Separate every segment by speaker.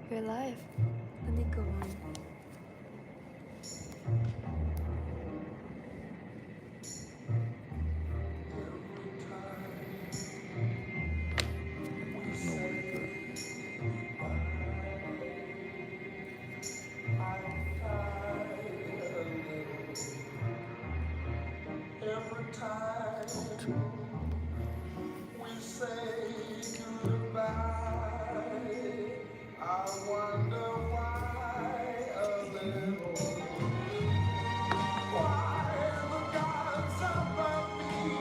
Speaker 1: We're live. Let me go on.
Speaker 2: Every time we say goodbye, I wonder why a little, why the gods above me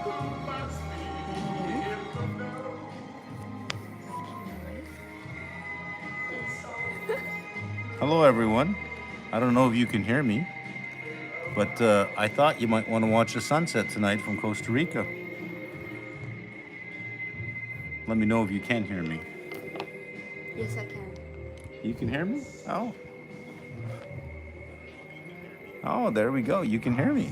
Speaker 2: who must be in the know. Hello, everyone. I don't know if you can hear me, but I thought you might want to watch the sunset tonight from Costa Rica. Let me know if you can hear me.
Speaker 1: Yes, I can.
Speaker 2: You can hear me? Oh. Oh, there we go. You can hear me.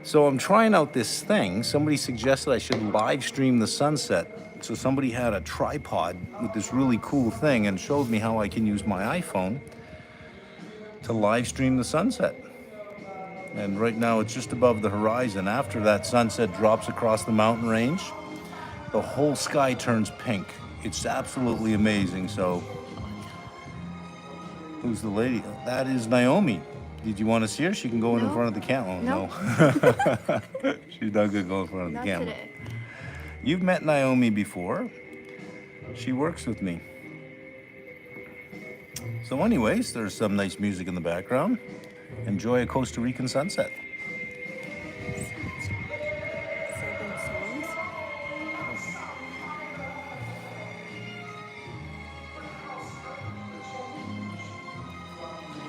Speaker 2: So I'm trying out this thing. Somebody suggested I should live stream the sunset. So somebody had a tripod with this really cool thing and showed me how I can use my iPhone to live stream the sunset. And right now it's just above the horizon. After that sunset drops across the mountain range, the whole sky turns pink. It's absolutely amazing. So who's the lady? That is Naomi. Did you want to see her? She can go in front of the camera.
Speaker 1: No.
Speaker 2: No. She's not going to go in front of the
Speaker 1: Not
Speaker 2: camera.
Speaker 1: today.
Speaker 2: You've met Naomi before. She works with me. So anyways, there's some nice music in the background. Enjoy a Costa Rican sunset.
Speaker 1: 7 songs.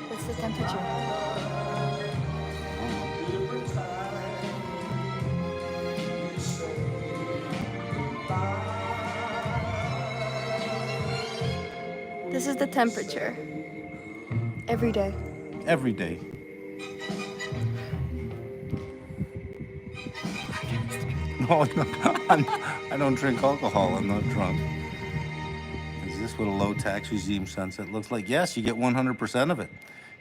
Speaker 1: What's the temperature? This is the temperature. Every day.
Speaker 2: Every day. No, I don't drink alcohol. I'm not drunk. Is this what a low tax regime sunset looks like? Yes, you get 100% of it.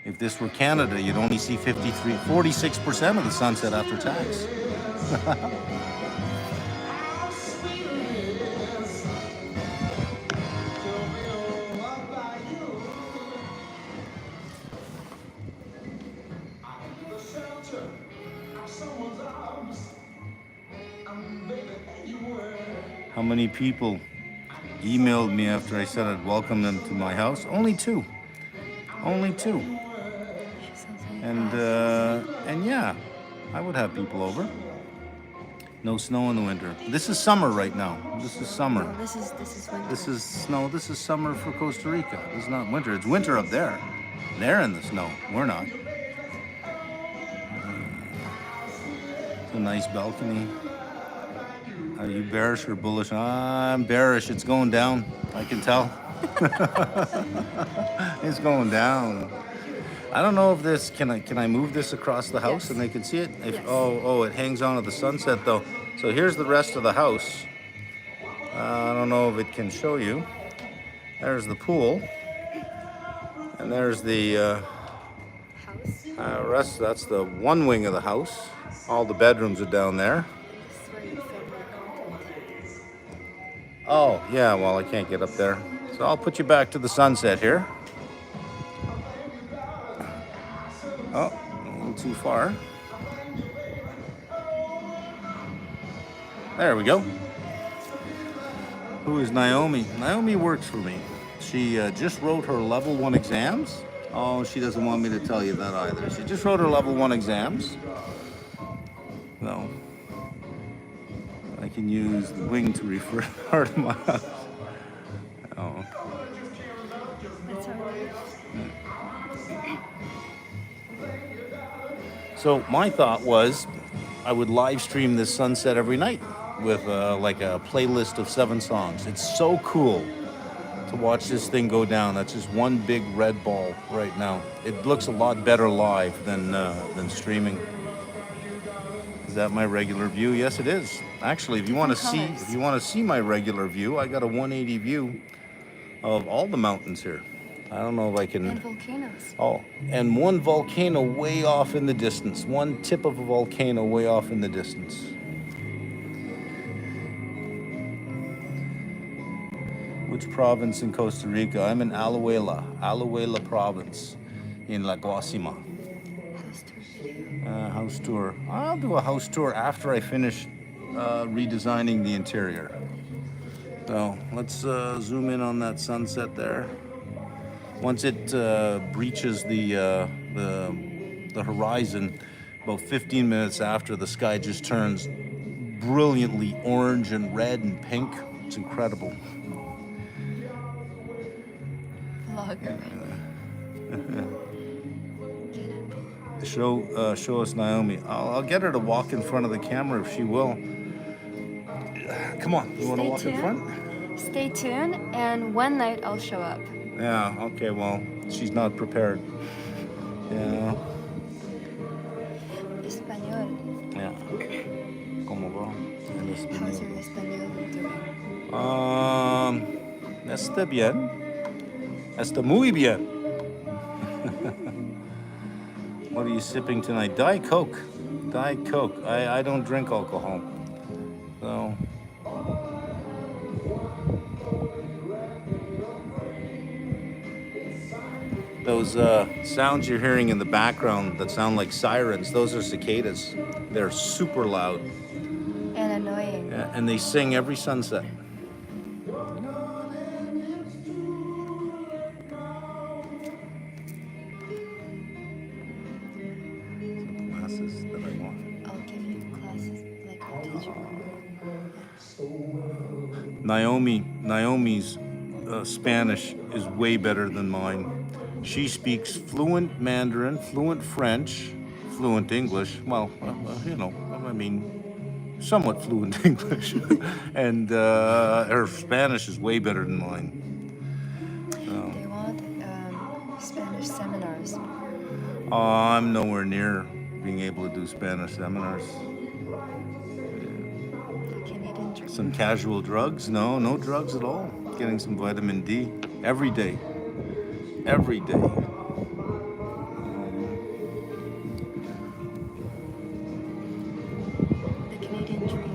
Speaker 2: If this were Canada, you'd only see 46% of the sunset after tax. How many people emailed me after I said I'd welcome them to my house? Only two. Only two. And yeah, I would have people over. No snow in the winter. This is summer right now. This is summer.
Speaker 1: No, this is winter.
Speaker 2: This is snow. This is summer for Costa Rica. This is not winter. It's winter up there. They're in the snow. We're not. It's a nice balcony. Are you bearish or bullish? I'm bearish. It's going down. I can tell. It's going down. I don't know if this can I move this across the house
Speaker 1: Yes.
Speaker 2: and they can see it? If,
Speaker 1: Yes.
Speaker 2: Oh, it hangs on to the sunset though. So here's the rest of the house. I don't know if it can show you. There's the pool, and there's the
Speaker 1: House.
Speaker 2: rest. That's the one wing of the house. All the bedrooms are down there.
Speaker 1: This is where you film your content.
Speaker 2: Oh, yeah, well, I can't get up there. So I'll put you back to the sunset here. Oh, a little too far. There we go. Who is Naomi? Naomi works for me. She just wrote her level 1 exams. Oh, she doesn't want me to tell you that either. She just wrote her level 1 exams. No. I can use the wing to refer her to my house. Oh.
Speaker 1: That's all right.
Speaker 2: So my thought was I would live stream this sunset every night with like a playlist of 7 songs. It's so cool to watch this thing go down. That's just one big red ball right now. It looks a lot better live than streaming. that my regular view? Yes, it is. Actually, if you want to see my regular view, I got a 180 view of all the mountains here. I don't know if I can.
Speaker 3: And volcanoes.
Speaker 2: Oh, and one volcano way off in the distance. One tip of a volcano way off in the distance. Which province in Costa Rica? I'm in Alajuela province in La Guasima. House tour. I'll do a house tour after I finish redesigning the interior. So let's zoom in on that sunset there. Once it breaches the horizon, about 15 minutes after, the sky just turns brilliantly orange and red and pink. It's incredible.
Speaker 3: Vlogger.
Speaker 2: Show us Naomi. I'll get her to walk in front of the camera if she will. Come on, you want to walk in front?
Speaker 3: Stay tuned, and one night I'll show up.
Speaker 2: Yeah, okay, well, she's not prepared. Yeah.
Speaker 3: Español.
Speaker 2: Yeah. ¿Cómo va? En español.
Speaker 3: How's your Español doing?
Speaker 2: Está bien. Está muy bien. What are you sipping tonight? Diet Coke. Diet Coke. I don't drink alcohol. So. Those sounds you're hearing in the background that sound like sirens, those are cicadas. They're super loud.
Speaker 3: And annoying.
Speaker 2: Yeah, and they sing every sunset. Classes that I want.
Speaker 3: I'll give you classes like a teacher.
Speaker 2: Naomi's Spanish is way better than mine. She speaks fluent Mandarin, fluent French, fluent English. Well, I mean, somewhat fluent English. And her Spanish is way better than mine.
Speaker 3: They want Spanish seminars.
Speaker 2: I'm nowhere near being able to do Spanish seminars.
Speaker 3: Canadian drink.
Speaker 2: Some casual drugs? No drugs at all. Getting some vitamin D every day. Every day.
Speaker 3: The Canadian dream.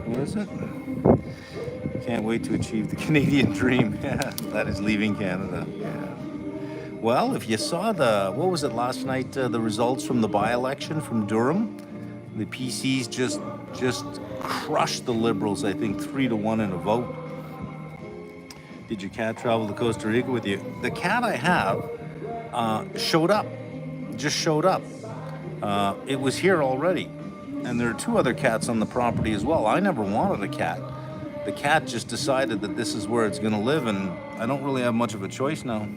Speaker 2: What is it? Can't wait to achieve the Canadian dream. Yeah, that is leaving Canada. Yeah. Well, if you saw what was it last night, the results from the by-election from Durham, the PCs just crushed the Liberals, I think 3-1 in a vote. Did your cat travel to Costa Rica with you? The cat I have showed up, just showed up. It was here already. And there are 2 other cats on the property as well. I never wanted a cat. The cat just decided that this is where it's gonna live, and I don't really have much of a choice now.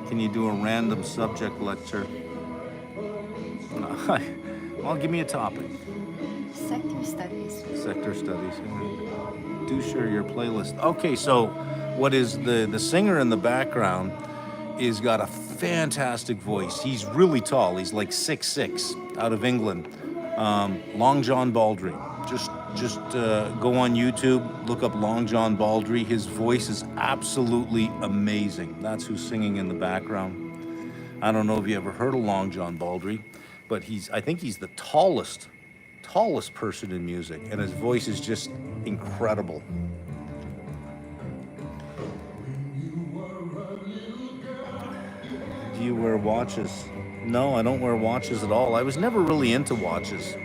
Speaker 2: Can you do a random subject lecture? Well, give me a topic.
Speaker 3: Sector studies.
Speaker 2: Sector studies. Do share your playlist. Okay, so what is the singer in the background is got a fantastic voice. He's really tall. He's like 6'6", out of England. Long John Baldry. Just go on YouTube, look up Long John Baldry. His voice is absolutely amazing. That's who's singing in the background. I don't know if you ever heard of Long John Baldry, but I think he's the tallest person in music, and his voice is just incredible. Do you wear watches? No, I don't wear watches at all. I was never really into watches.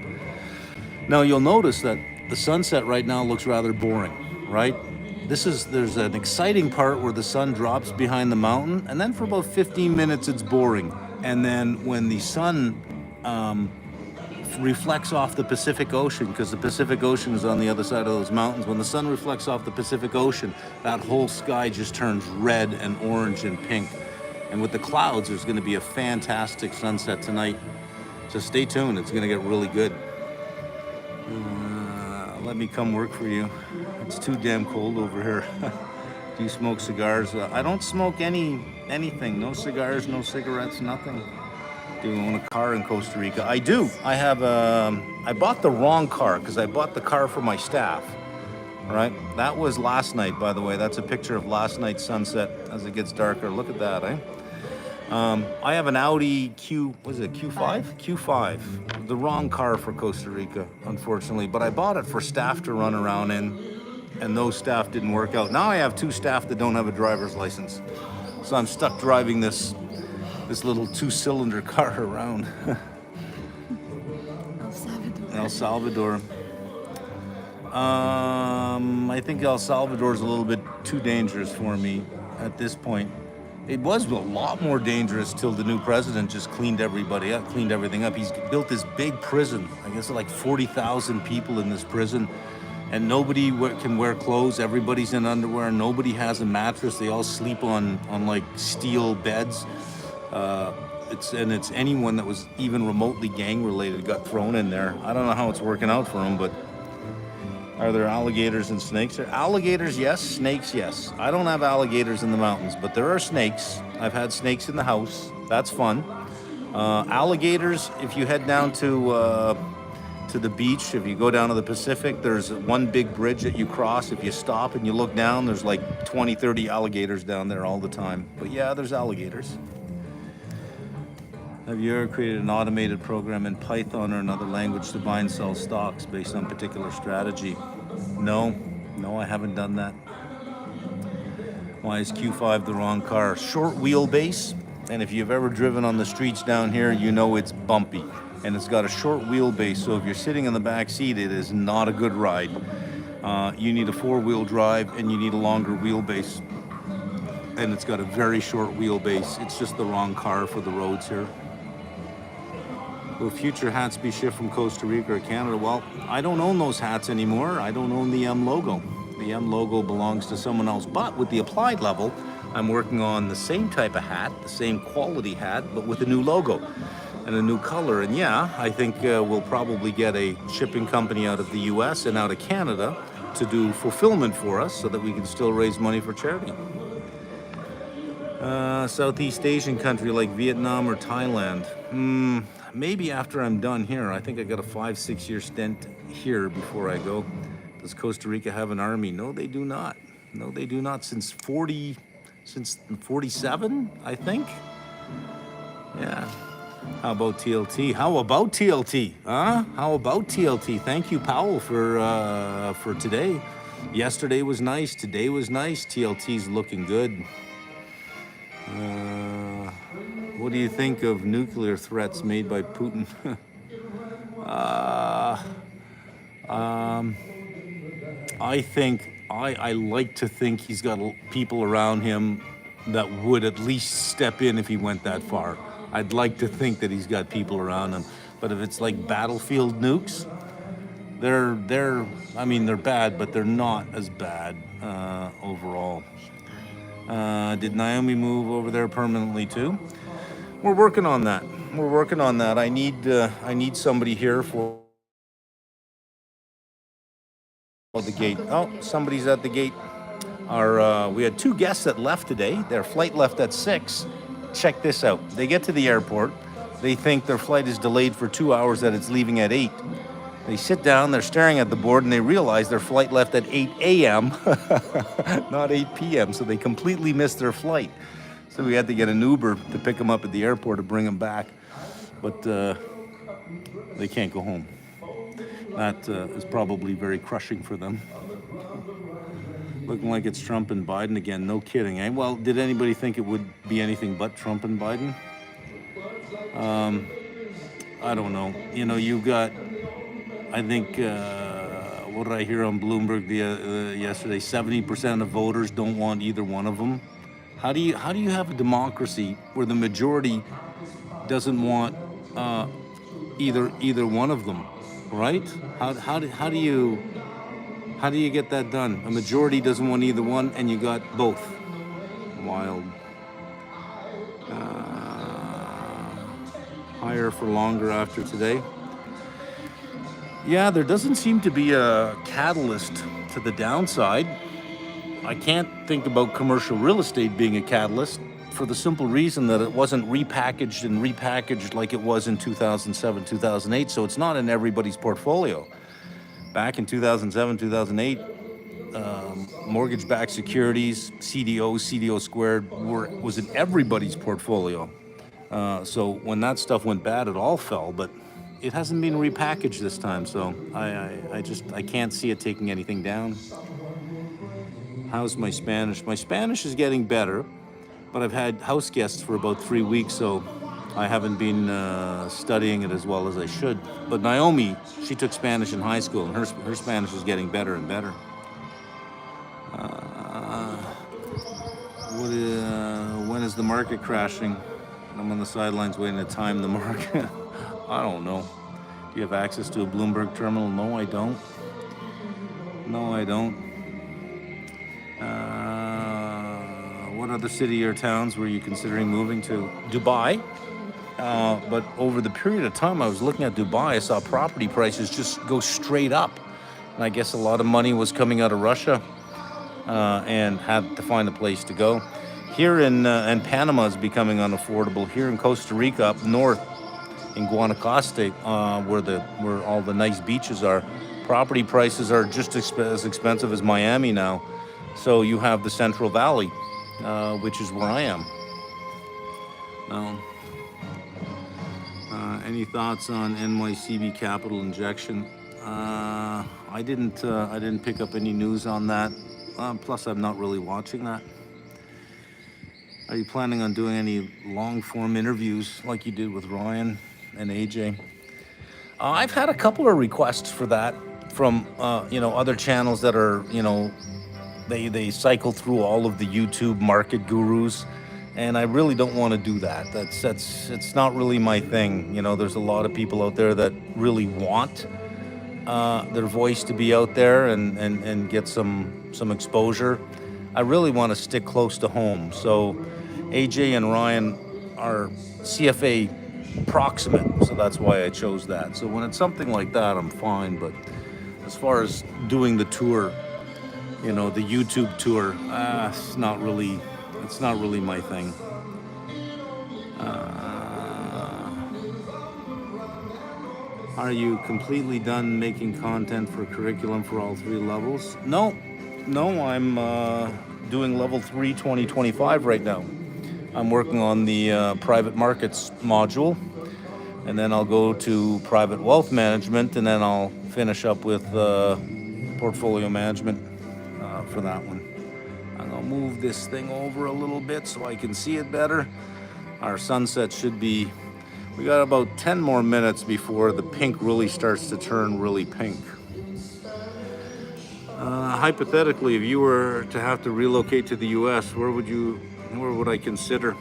Speaker 2: Now you'll notice that the sunset right now looks rather boring, right? There's an exciting part where the sun drops behind the mountain, and then for about 15 minutes it's boring. And then when the sun reflects off the Pacific Ocean, because the Pacific Ocean is on the other side of those mountains. When the sun reflects off the Pacific Ocean, that whole sky just turns red and orange and pink. And with the clouds, there's going to be a fantastic sunset tonight. So stay tuned. It's going to get really good. Let me come work for you. It's too damn cold over here. Do you smoke cigars? I don't smoke anything. No cigars, no cigarettes, nothing. Do you own a car in Costa Rica? I do. I have I bought the wrong car because I bought the car for my staff. Right? That was last night, by the way. That's a picture of last night's sunset as it gets darker. Look at that, eh? I have an Audi Q5? Q5. The wrong car for Costa Rica, unfortunately. But I bought it for staff to run around in, and those staff didn't work out. Now I have 2 staff that don't have a driver's license. So I'm stuck driving this little 2-cylinder car around.
Speaker 3: El Salvador.
Speaker 2: El Salvador. I think El Salvador is a little bit too dangerous for me at this point. It was a lot more dangerous till the new president just cleaned everything up. He's built this big prison. I guess like 40,000 people in this prison, and nobody can wear clothes. Everybody's in underwear. Nobody has a mattress. They all sleep on like steel beds. It's anyone that was even remotely gang related got thrown in there. I don't know how it's working out for them, but. Are there alligators and snakes there? Alligators, yes. Snakes, yes. I don't have alligators in the mountains, but there are snakes. I've had snakes in the house. That's fun. Alligators, if you head down to the beach, if you go down to the Pacific, there's one big bridge that you cross. If you stop and you look down, there's like 20, 30 alligators down there all the time. But yeah, there's alligators. Have you ever created an automated program in Python or another language to buy and sell stocks based on particular strategy? No, I haven't done that. Why is Q5 the wrong car? Short wheelbase, and if you've ever driven on the streets down here, you know it's bumpy. And it's got a short wheelbase, so if you're sitting in the back seat, it is not a good ride. You need a 4-wheel drive, and you need a longer wheelbase. And it's got a very short wheelbase. It's just the wrong car for the roads here. Will future hats be shipped from Costa Rica or Canada? Well, I don't own those hats anymore. I don't own the M logo. The M logo belongs to someone else. But with the applied level, I'm working on the same type of hat, the same quality hat, but with a new logo and a new color. And yeah, I think we'll probably get a shipping company out of the US and out of Canada to do fulfillment for us so that we can still raise money for charity. Southeast Asian country like Vietnam or Thailand. Maybe after I'm done here. I think I got a 5-6 year stint here before I go. Does Costa Rica have an army? No, they do not. No, they do not. Since 47, I think. Yeah. How about TLT? How about TLT? Huh? How about TLT? Thank you, Powell, for today. Yesterday was nice. Today was nice. TLT's looking good. What do you think of nuclear threats made by Putin? I like to think he's got people around him that would at least step in if he went that far. I'd like to think that he's got people around him. But if it's like battlefield nukes, they're bad, but they're not as bad overall. Did Naomi move over there permanently too? We're working on that. I need somebody here for the gate. Oh, somebody's at the gate. We had 2 guests that left today. Their flight left at 6. Check this out. They get to the airport. They think their flight is delayed for 2 hours, that it's leaving at 8. They sit down, they're staring at the board, and they realize their flight left at 8 a.m., not 8 p.m., so they completely missed their flight. So we had to get an Uber to pick them up at the airport to bring them back. But they can't go home. That is probably very crushing for them. Looking like it's Trump and Biden again. No kidding, eh? Well, did anybody think it would be anything but Trump and Biden? I don't know. You know, you've got, I think, what did I hear on Bloomberg yesterday? 70% of voters don't want either one of them. How do you have a democracy where the majority doesn't want either one of them, right? How do you get that done? A majority doesn't want either one, and you got both. Wild. Higher for longer after today. Yeah, there doesn't seem to be a catalyst to the downside. I can't think about commercial real estate being a catalyst for the simple reason that it wasn't repackaged like it was in 2007, 2008. So it's not in everybody's portfolio. Back in 2007, 2008, mortgage-backed securities, CDO squared was in everybody's portfolio. So when that stuff went bad, it all fell. But it hasn't been repackaged this time, so I can't see it taking anything down. How's my Spanish? My Spanish is getting better, but I've had house guests for about 3 weeks, so I haven't been studying it as well as I should. But Naomi, she took Spanish in high school, and her Spanish is getting better and better. When is the market crashing? I'm on the sidelines waiting to time the market. I don't know. Do you have access to a Bloomberg terminal? No, I don't. No, I don't. What other city or towns were you considering moving to? Dubai. But over the period of time I was looking at Dubai, I saw property prices just go straight up. And I guess a lot of money was coming out of Russia and had to find a place to go. Here in Panama is becoming unaffordable. Here in Costa Rica, up north in Guanacaste, where all the nice beaches are, property prices are just as expensive as Miami now. So you have the Central Valley, which is where I am. Now, any thoughts on NYCB capital injection? I didn't pick up any news on that. Plus, I'm not really watching that. Are you planning on doing any long-form interviews like you did with Ryan and AJ? I've had a couple of requests for that from other channels that are they cycle through all of the YouTube market gurus, and I really don't want to do that. It's not really my thing. There's a lot of people out there that really want their voice to be out there and get some exposure. I really want to stick close to home. So AJ and Ryan are CFA proximate, so that's why I chose that. So when it's something like that, I'm fine. But as far as doing the tour, the YouTube tour, it's not really my thing. Are you completely done making content for curriculum for all 3 levels? No, I'm doing level 3 2025 right now. I'm working on the private markets module, and then I'll go to private wealth management, and then I'll finish up with portfolio management for that one. I'm gonna move this thing over a little bit so I can see it better. Our sunset should be, we got about 10 more minutes before the pink really starts to turn really pink. Hypothetically, if you were to have to relocate to the US, where would I consider?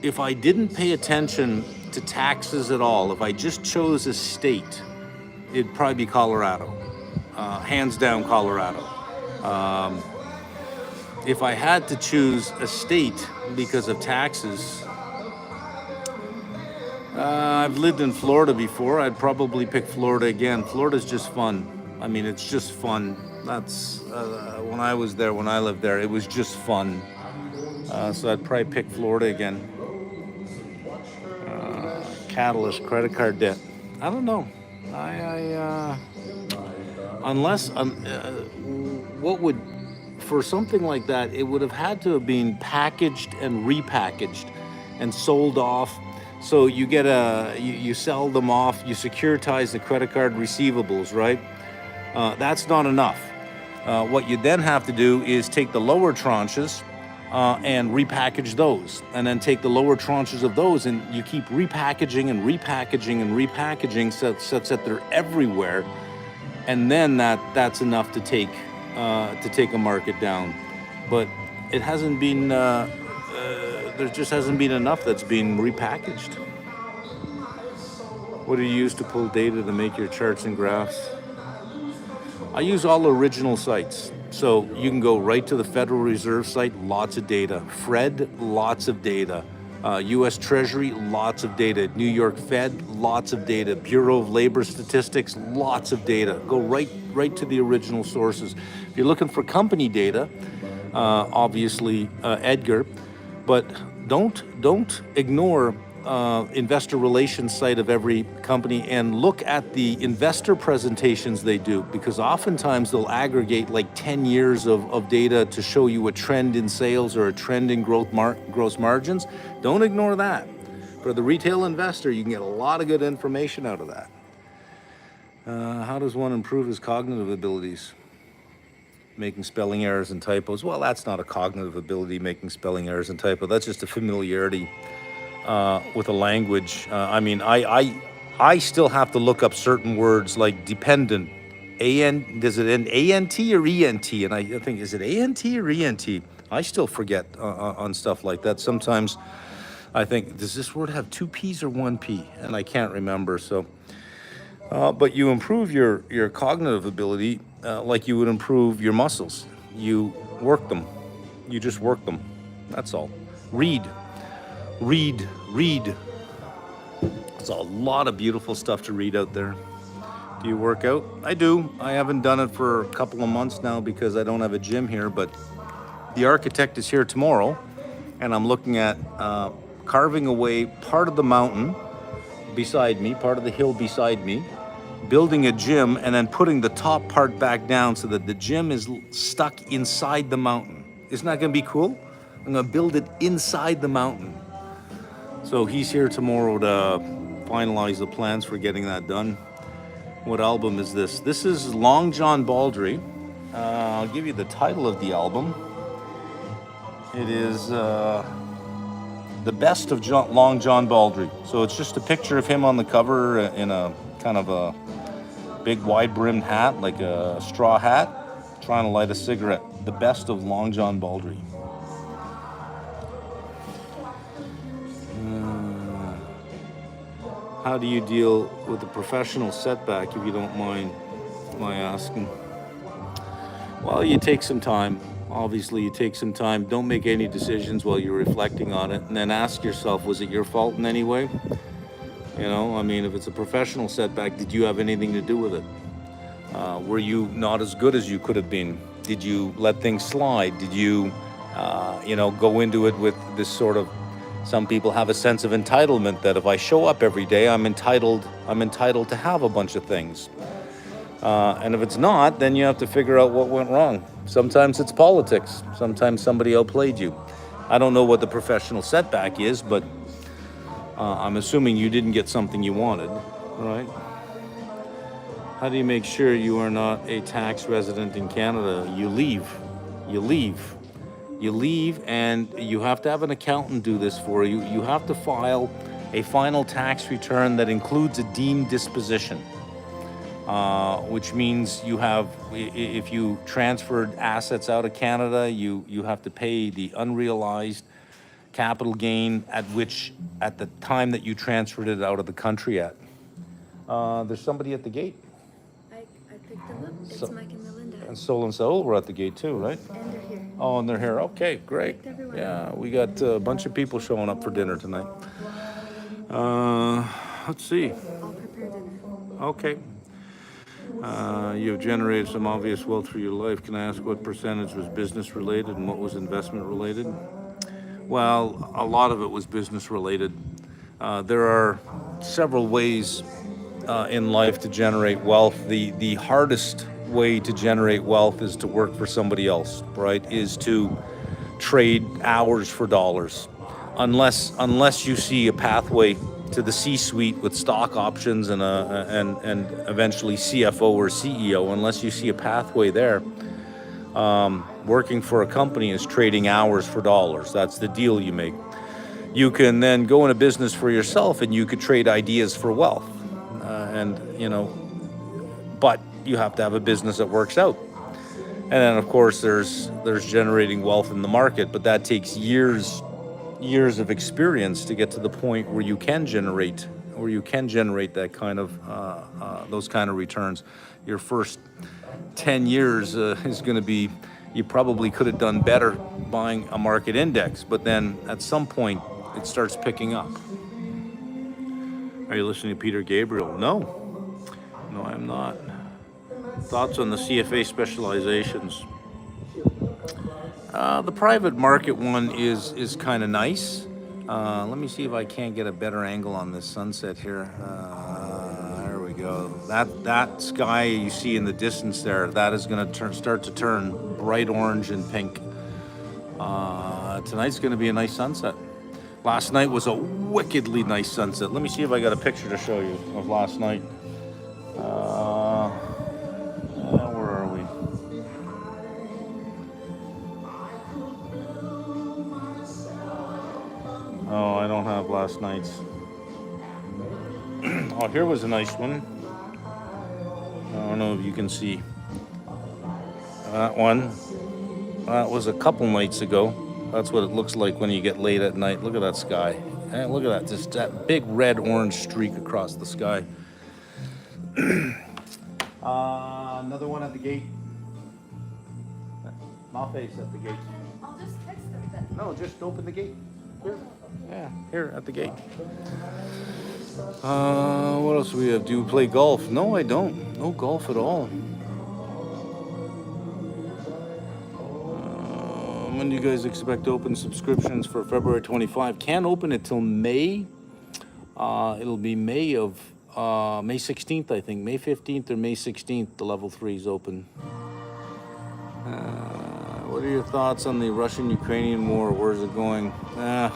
Speaker 2: If I didn't pay attention to taxes at all, if I just chose a state, it'd probably be Colorado. Hands down, Colorado. If I had to choose a state because of taxes, I've lived in Florida before. I'd probably pick Florida again. Florida's just fun. I mean, it's just fun. That's when I was there, when I lived there, it was just fun. So I'd probably pick Florida again. Catalyst, credit card debt. I don't know. What would, for something like that, it would have had to have been packaged and repackaged and sold off. So you get you sell them off, you securitize the credit card receivables, right? That's not enough. What you then have to do is take the lower tranches and repackage those, and then take the lower tranches of those, and you keep repackaging and repackaging and repackaging such that they're everywhere, and then that's enough to take a market down. But it hasn't been. There just hasn't been enough that's been repackaged. What do you use to pull data to make your charts and graphs? I use all original sites. So you can go right to the Federal Reserve site, lots of data. Fred, lots of data. U.S. Treasury, lots of data. New York Fed, lots of data. Bureau of Labor Statistics, lots of data. Go right to the original sources. If you're looking for company data, obviously Edgar, but don't ignore investor relations site of every company and look at the investor presentations they do, because oftentimes they'll aggregate like 10 years of data to show you a trend in sales or a trend in gross margins. Don't ignore that. For the retail investor, you can get a lot of good information out of that. How does one improve his cognitive abilities? Making spelling errors and typos. Well, that's not a cognitive ability, making spelling errors and typos. That's just a familiarity with a language. I mean, I still have to look up certain words like dependent. Does it end A-N-T or E-N-T? And I think, is it A-N-T or E-N-T? I still forget on stuff like that. Sometimes I think, does this word have two P's or one P? And I can't remember. So, but you improve your cognitive ability like you would improve your muscles. You work them. You just work them. That's all. Read. There's a lot of beautiful stuff to read out there. Do you work out? I do. I haven't done it for a couple of months now because I don't have a gym here, but the architect is here tomorrow, and I'm looking at carving away part of the mountain beside me, part of the hill beside me, building a gym, and then putting the top part back down so that the gym is stuck inside the mountain. Isn't that going to be cool? I'm going to build it inside the mountain. So he's here tomorrow to finalize the plans for getting that done. What album is this? This is Long John Baldry. I'll give you the title of the album. It is The Best of Long John Baldry. So it's just a picture of him on the cover in a kind of a big wide-brimmed hat, like a straw hat, trying to light a cigarette. The Best of Long John Baldry. How do you deal with a professional setback, if you don't mind my asking? Well, you take some time. Obviously, you take some time. Don't make any decisions while you're reflecting on it. And then ask yourself, was it your fault in any way? You know, I mean, if it's a professional setback, did you have anything to do with it? Were you not as good as you could have been? Did you let things slide? Did you, go into it with this sort of, some people have a sense of entitlement that if I show up every day, I'm entitled to have a bunch of things. And if it's not, then you have to figure out what went wrong. Sometimes it's politics. Sometimes somebody outplayed you. I don't know what the professional setback is, but I'm assuming you didn't get something you wanted, right? How do you make sure you are not a tax resident in Canada? You leave, and you have to have an accountant do this for you. You have to file a final tax return that includes a deemed disposition, which means you have, if you transferred assets out of Canada, you have to pay the unrealized capital gain at the time that you transferred it out of the country at. There's somebody at the gate.
Speaker 3: I picked them up. It's Mike and Melinda.
Speaker 2: And Sol and Saul were at the gate too, right?
Speaker 3: And they're here.
Speaker 2: Oh, and they're here. Okay, great. Yeah, we got a bunch of people showing up for dinner tonight. Let's see.
Speaker 3: I'll prepare dinner.
Speaker 2: Okay. You've generated some obvious wealth through your life. Can I ask what percentage was business related and what was investment related? Well, a lot of it was business related. There are several ways in life to generate wealth. The hardest way to generate wealth is to work for somebody else, right? Is to trade hours for dollars. Unless you see a pathway to the C-suite with stock options and eventually CFO or CEO, unless you see a pathway there, working for a company is trading hours for dollars. That's the deal you make. You can then go into business for yourself and you could trade ideas for wealth. But you have to have a business that works out. And then of course there's generating wealth in the market, but that takes years of experience to get to the point where you can generate that kind of those kind of returns. Your first 10 years is going to be, you probably could have done better buying a market index, but then at some point it starts picking up. Are you listening to Peter Gabriel? No. No, I'm not. Thoughts on the CFA specializations? The private market one is kind of nice. Let me see if I can't get a better angle on this sunset here. There we go. That sky you see in the distance there, that is going to start to turn bright orange and pink. Tonight's going to be a nice sunset. Last night was a wickedly nice sunset. Let me see if I got a picture to show you of last night. Where are we? Oh, I don't have last night's. Oh, here was a nice one. I don't know if you can see that one. That was a couple nights ago. That's what it looks like when you get late at night. Look at that sky. And look at that, just that big red-orange streak across the sky. Another one at the gate. My face at the gate.
Speaker 3: I'll just text them then.
Speaker 2: No, just open the gate. Here. Yeah, here at the gate. What else do we have? Do you play golf? No, I don't. No golf at all. When do you guys expect to open subscriptions for February 25? Can't open it till May. It'll be May 16th, I think. May 15th or May 16th, the level 3 is open. What are your thoughts on the Russian-Ukrainian war? Where's it going? I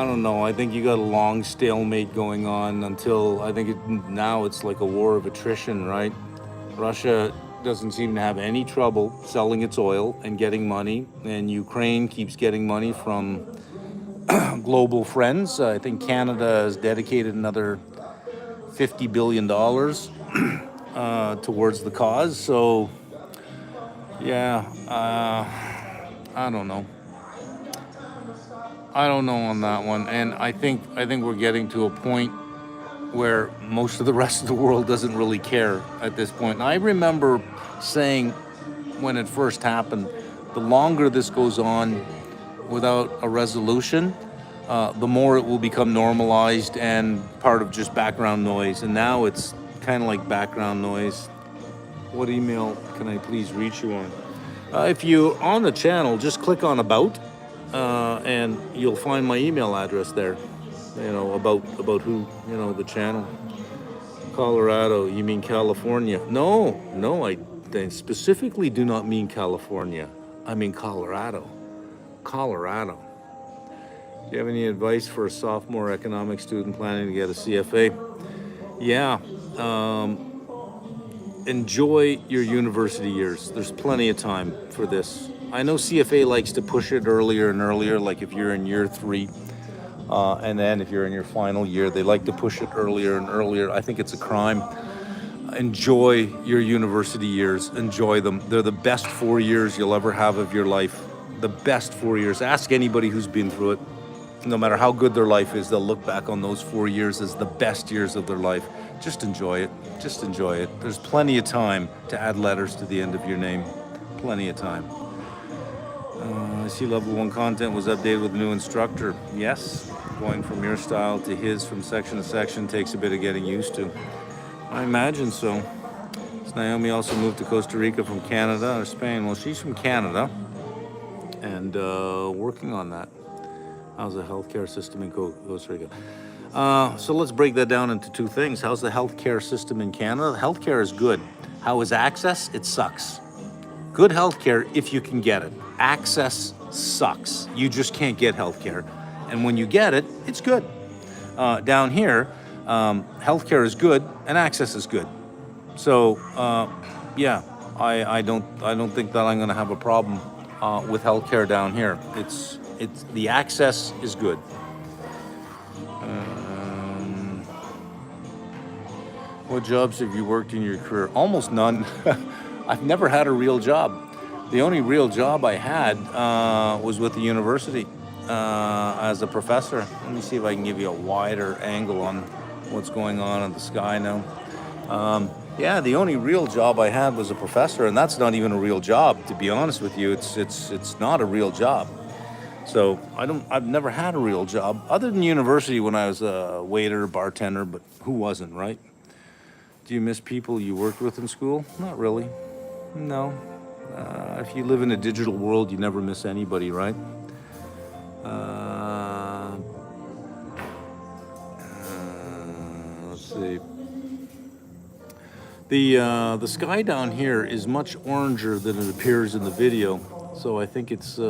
Speaker 2: don't know. I think you got a long stalemate going on until now it's like a war of attrition, right? Russia doesn't seem to have any trouble selling its oil and getting money, and Ukraine keeps getting money from global friends. I think Canada has dedicated another $50 billion towards the cause. So, yeah, I don't know. I don't know on that one, and I think we're getting to a point where most of the rest of the world doesn't really care at this point. And I remember saying when it first happened, the longer this goes on without a resolution, the more it will become normalized and part of just background noise. And now it's kind of like background noise. What email can I please reach you on? If you're on the channel, just click on About, and you'll find my email address there. You know, about who, you know, the channel. Colorado, you mean California? No, I specifically do not mean California. I mean Colorado. Colorado. Do you have any advice for a sophomore economics student planning to get a CFA? Yeah. Enjoy your university years. There's plenty of time for this. I know CFA likes to push it earlier and earlier, like if you're in year 3. And then if you're in your final year, they like to push it earlier and earlier. I think it's a crime. Enjoy your university years. Enjoy them. They're the best 4 years you'll ever have of your life. The best 4 years. Ask anybody who's been through it. No matter how good their life is, they'll look back on those 4 years as the best years of their life. Just enjoy it. Just enjoy it. There's plenty of time to add letters to the end of your name. Plenty of time. I see level 1 content was updated with a new instructor. Yes. Going from your style to his from section to section takes a bit of getting used to. I imagine so. So Naomi also moved to Costa Rica from Canada or Spain. Well, she's from Canada and working on that. How's the healthcare system in Costa Rica? So let's break that down into two things. How's the healthcare system in Canada? Healthcare is good. How is access? It sucks. Good healthcare if you can get it. Access sucks. You just can't get healthcare. And when you get it, it's good. Down here, healthcare is good and access is good. So, yeah, I don't think that I'm going to have a problem with healthcare down here. It's the access is good. What jobs have you worked in your career? Almost none. I've never had a real job. The only real job I had was with the university. As a professor. Let me see if I can give you a wider angle on what's going on in the sky now. Yeah, the only real job I had was a professor, and that's not even a real job, to be honest with you. It's not a real job. So I've never had a real job other than university when I was a waiter, bartender, but who wasn't, right? Do you miss people you worked with in school? Not really. No. If you live in a digital world, you never miss anybody, right? Let's see. The sky down here is much oranger than it appears in the video, so I think it's I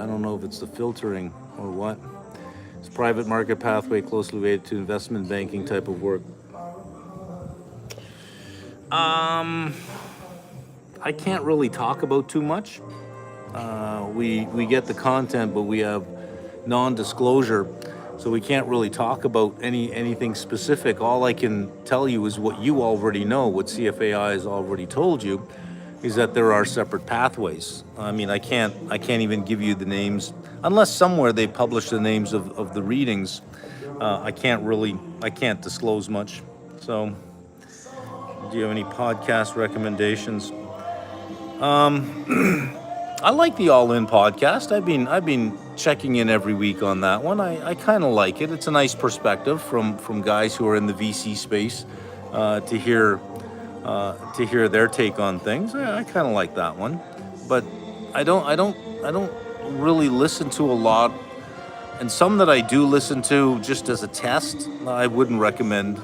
Speaker 2: don't know if it's the filtering or what. It's private market pathway closely related to investment banking type of work. I can't really talk about too much. We get the content, but we have non-disclosure, so we can't really talk about anything specific. All I can tell you is what you already know, what CFAI has already told you, is that there are separate pathways. I mean, I can't even give you the names unless somewhere they publish the names of the readings. I can't disclose much. So, do you have any podcast recommendations? I like the All In podcast. I've been checking in every week on that one. I kind of like it. It's a nice perspective from guys who are in the VC space to hear their take on things. I kind of like that one, but I don't really listen to a lot. And some that I do listen to just as a test, I wouldn't recommend.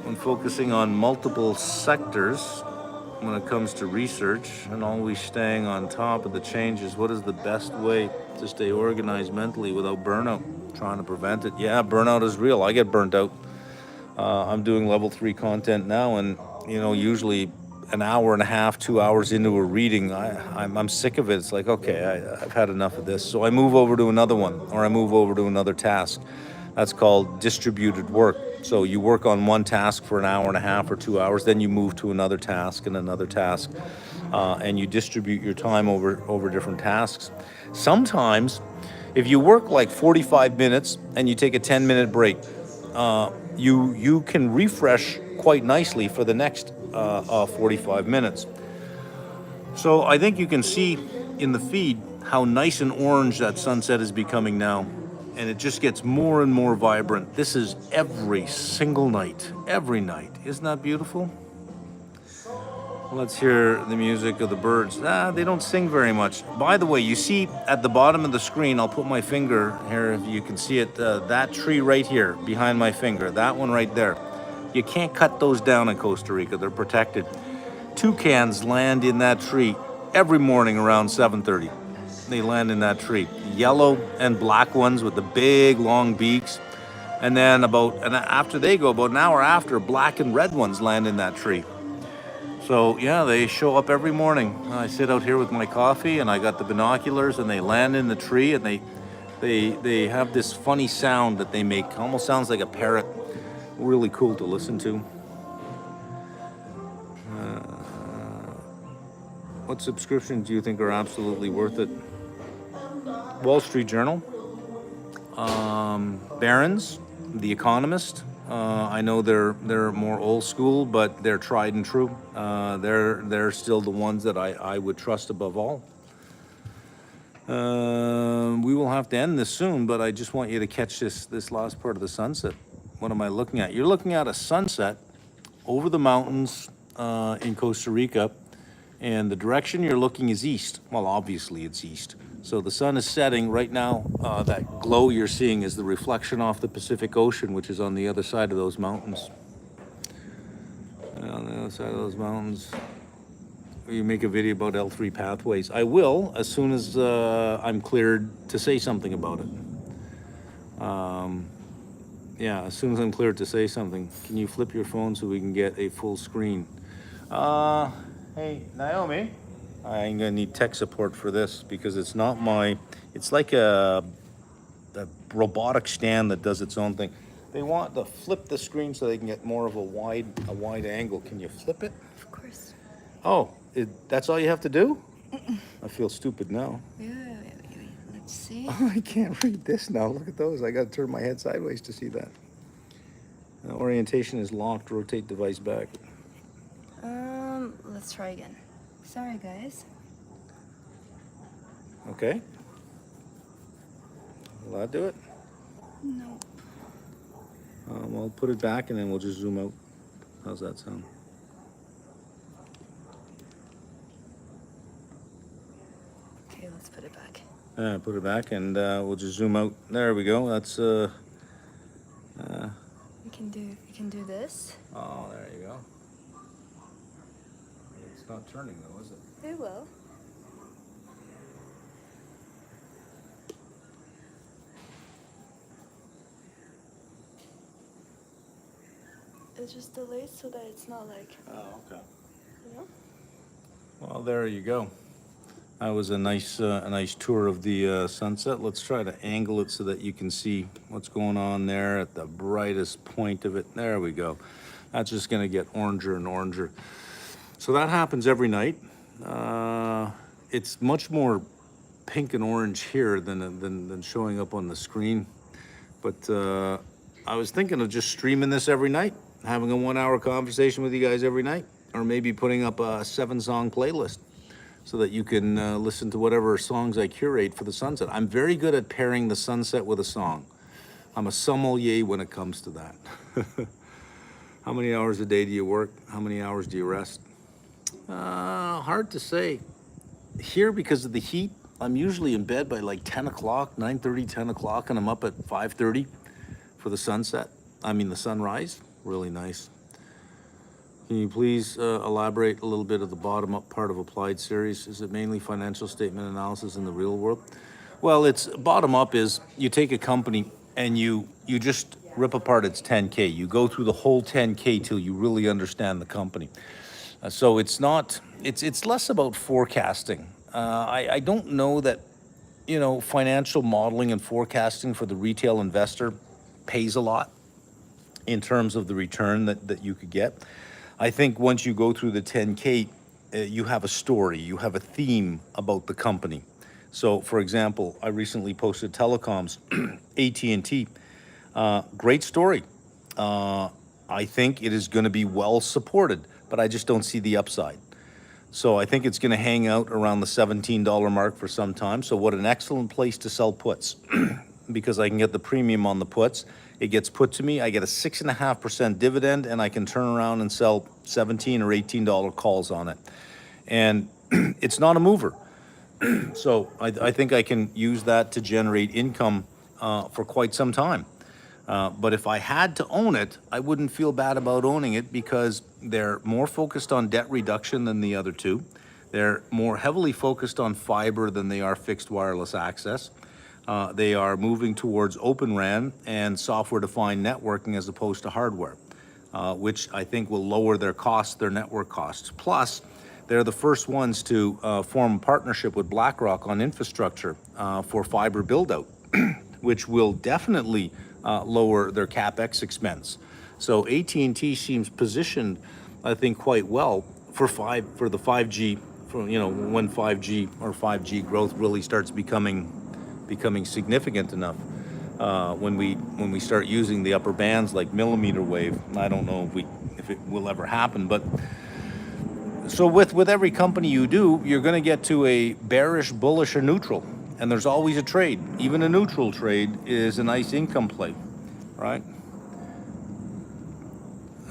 Speaker 2: When focusing on multiple sectors when it comes to research and always staying on top of the changes, what is the best way to stay organized mentally without burnout? Trying to prevent it. Yeah, burnout is real. I get burnt out. I'm doing level 3 content now, and usually an hour and a half, 2 hours into a reading, I'm sick of it. It's like, okay, I've had enough of this. So I move over to another one, or I move over to another task. That's called distributed work. So you work on one task for an hour and a half or 2 hours, then you move to another task and another task, and you distribute your time over different tasks. Sometimes, if you work like 45 minutes and you take a 10-minute break, you can refresh quite nicely for the next 45 minutes. So I think you can see in the feed how nice and orange that sunset is becoming now. And it just gets more and more vibrant. This is every single night, every night. Isn't that beautiful? Let's hear the music of the birds. They don't sing very much. By the way, you see at the bottom of the screen, I'll put my finger here if you can see it, that tree right here behind my finger, that one right there. You can't cut those down in Costa Rica, they're protected. Toucans land in that tree every morning around 7:30. They land in that tree. Yellow and black ones with the big long beaks. And then after they go, about an hour after, black and red ones land in that tree. So yeah, they show up every morning. I sit out here with my coffee and I got the binoculars, and they land in the tree, and they have this funny sound that they make. Almost sounds like a parrot. Really cool to listen to. What subscriptions do you think are absolutely worth it? Wall Street Journal, Barron's, The Economist. I know they're more old school, but they're tried and true. They're still the ones that I would trust above all. We will have to end this soon, but I just want you to catch this last part of the sunset. What am I looking at? You're looking at a sunset over the mountains in Costa Rica, and the direction you're looking is east. Well, obviously it's east. So the sun is setting right now. That glow you're seeing is the reflection off the Pacific Ocean, which is on the other side of those mountains. On the other side of those mountains. You make a video about L3 pathways. I will, as soon as I'm cleared to say something about it. Yeah, as soon as I'm cleared to say something. Can you flip your phone so we can get a full screen? Hey, Naomi. I'm gonna need tech support for this because it's not it's like a robotic stand that does its own thing. They want to flip the screen so they can get more of a wide angle. Can you flip it?
Speaker 3: Of course.
Speaker 2: Oh, that's all you have to do? I feel stupid now.
Speaker 3: Wait. Let's see.
Speaker 2: Oh, I can't read this now. Look at those. I gotta turn my head sideways to see that. Orientation is locked. Rotate device back.
Speaker 3: Let's try again. Sorry, guys.
Speaker 2: Okay. Will that do it?
Speaker 3: No.
Speaker 2: Well, put it back and then we'll just zoom out. How's that sound?
Speaker 3: Okay, let's put it back.
Speaker 2: Put it back and we'll just zoom out. There we go. That's
Speaker 3: We can do this.
Speaker 2: oh, there you go. It's not turning though, is it?
Speaker 3: It will. It's just delayed so that it's not like,
Speaker 2: Oh, okay.
Speaker 3: you know?
Speaker 2: Well, there you go. That was a nice tour of the sunset. Let's try to angle it so that you can see what's going on there at the brightest point of it. There we go. That's just going to get oranger and oranger. So that happens every night. It's much more pink and orange here than showing up on the screen. But I was thinking of just streaming this every night, having a 1-hour conversation with you guys every night, or maybe putting up a 7-song playlist so that you can listen to whatever songs I curate for the sunset. I'm very good at pairing the sunset with a song. I'm a sommelier when it comes to that. How many hours a day do you work? How many hours do you rest? Hard to say. Here, because of the heat, I'm usually in bed by like 10 o'clock, 9:30, 10 o'clock, and I'm up at 5:30 for the sunset. I mean the sunrise. Really nice. Can you please elaborate a little bit of the bottom-up part of Applied series? Is it mainly financial statement analysis in the real world? Well, it's bottom-up is you take a company and you just rip apart its 10K. You go through the whole 10K till you really understand the company. So it's less about forecasting. I don't know that, financial modeling and forecasting for the retail investor pays a lot in terms of the return that you could get. I think once you go through the 10K, you have a story, you have a theme about the company. So, for example, I recently posted telecoms, AT&T. Great story. I think it is going to be well supported, but I just don't see the upside. So I think it's going to hang out around the $17 mark for some time. So what an excellent place to sell puts because I can get the premium on the puts. It gets put to me. I get a 6.5% dividend, and I can turn around and sell $17 or $18 calls on it. And it's not a mover. So I think I can use that to generate income for quite some time. But if I had to own it, I wouldn't feel bad about owning it because they're more focused on debt reduction than the other two. They're more heavily focused on fiber than they are fixed wireless access. They are moving towards Open RAN and software-defined networking as opposed to hardware, which I think will lower their costs, their network costs. Plus, they're the first ones to form a partnership with BlackRock on infrastructure for fiber build-out, which will definitely lower their CapEx expense. So AT&T seems positioned, I think, quite well for the 5G, when 5G or 5G growth really starts becoming significant enough. When we start using the upper bands like millimeter wave, I don't know if it will ever happen, but so with every company you do, you're going to get to a bearish, bullish, or neutral. And there's always a trade. Even a neutral trade is a nice income play, right?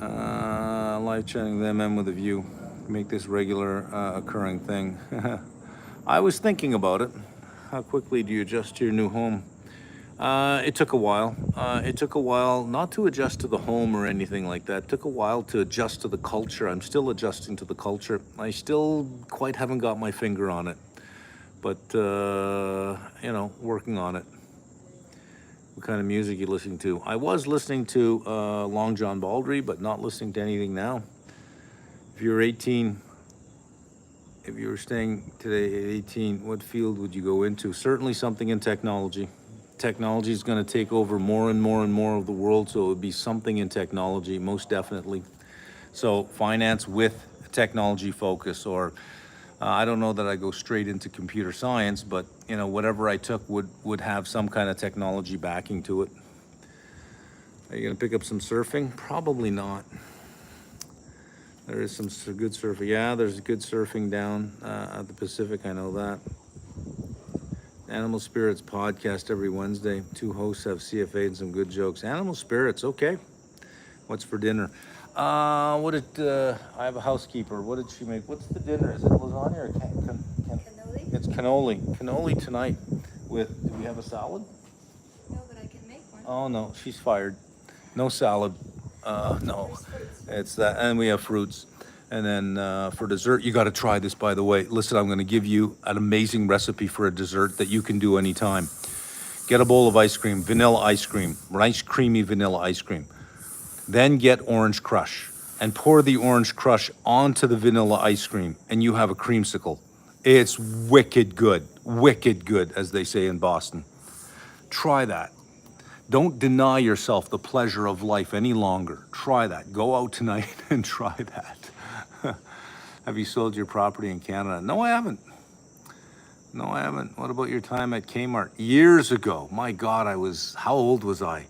Speaker 2: Live chatting with MM with a view. Make this regular occurring thing. I was thinking about it. How quickly do you adjust to your new home? It took a while. It took a while not to adjust to the home or anything like that. It took a while to adjust to the culture. I'm still adjusting to the culture. I still quite haven't got my finger on it. But, working on it. What kind of music you listening to? I was listening to Long John Baldry, but not listening to anything now. If you're 18, if you were staying today at 18, what field would you go into? Certainly something in technology. Technology is going to take over more and more and more of the world, so it would be something in technology, most definitely. So finance with technology focus, or I don't know that I go straight into computer science, but whatever I took would have some kind of technology backing to it. Are you gonna pick up some surfing? Probably not. There is some good surfing. Yeah, there's good surfing down at the Pacific. I know that. Animal Spirits podcast every Wednesday. Two hosts have CFA and some good jokes. Animal Spirits, okay. What's for dinner? What did I have a housekeeper? What did she make? What's the dinner? Is it lasagna or
Speaker 3: Cannoli?
Speaker 2: It's cannoli. Cannoli tonight. With do we have a salad?
Speaker 3: No, but I can make one.
Speaker 2: Oh no, she's fired. No salad. No, it's that, and we have fruits. And then for dessert, you got to try this, by the way. Listen, I'm going to give you an amazing recipe for a dessert that you can do anytime. Get a bowl of ice cream, vanilla ice cream, nice creamy vanilla ice cream. Then get orange crush and pour the orange crush onto the vanilla ice cream, and you have a creamsicle. It's wicked good, as they say in Boston. Try that. Don't deny yourself the pleasure of life any longer. Try that. Go out tonight and try that. Have you sold your property in Canada? No, I haven't. No, I haven't. What about your time at Kmart? Years ago. My God, how old was I?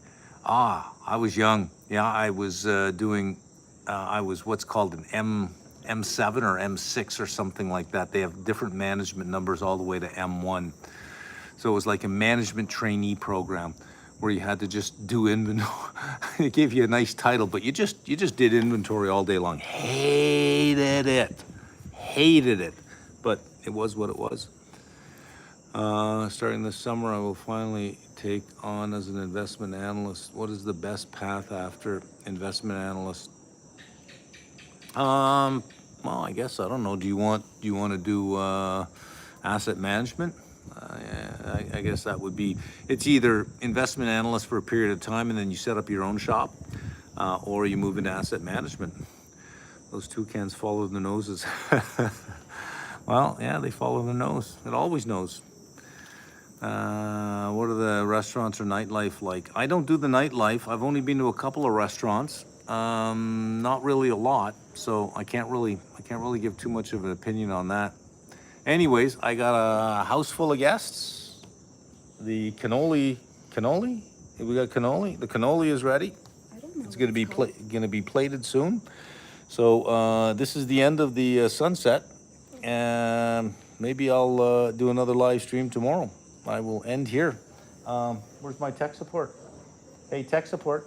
Speaker 2: I was young. Yeah, I was I was what's called an M7 or M6 or something like that. They have different management numbers all the way to M1. So it was like a management trainee program where you had to just do inventory. It gave you a nice title, but you just did inventory all day long. Hated it, but it was what it was. Starting this summer, I will finally take on as an investment analyst. What is the best path after investment analyst? Well, I guess I don't know. Do you want to do asset management? I guess that would be. It's either investment analyst for a period of time and then you set up your own shop, or you move into asset management. Those toucans follow the noses. Well, yeah, they follow the nose. It always knows. What are the restaurants or nightlife like? I don't do the nightlife. I've only been to a couple of restaurants. Not really a lot, so I can't really give too much of an opinion on that. Anyways, I got a house full of guests. The cannoli. We got cannoli. The cannoli is ready.
Speaker 3: I don't know.
Speaker 2: It's gonna be plated soon. So this is the end of the sunset, and maybe I'll do another live stream tomorrow. I will end here. Where's my tech support? Hey, tech support.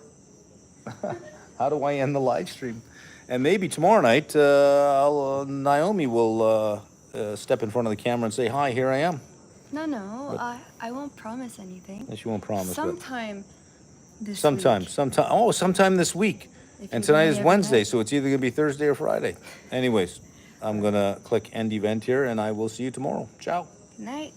Speaker 2: How do I end the live stream? And maybe tomorrow night, Naomi will step in front of the camera and say, "Hi, here I am."
Speaker 3: No, I won't promise anything.
Speaker 2: She won't promise.
Speaker 3: Sometime this
Speaker 2: Sometime.
Speaker 3: week.
Speaker 2: Oh, sometime this week.
Speaker 3: If
Speaker 2: And
Speaker 3: you
Speaker 2: tonight
Speaker 3: want
Speaker 2: is
Speaker 3: me
Speaker 2: Wednesday,
Speaker 3: overnight.
Speaker 2: so it's either gonna be Thursday or Friday. Anyways, I'm gonna click end event here, and I will see you tomorrow. Ciao.
Speaker 3: Good night.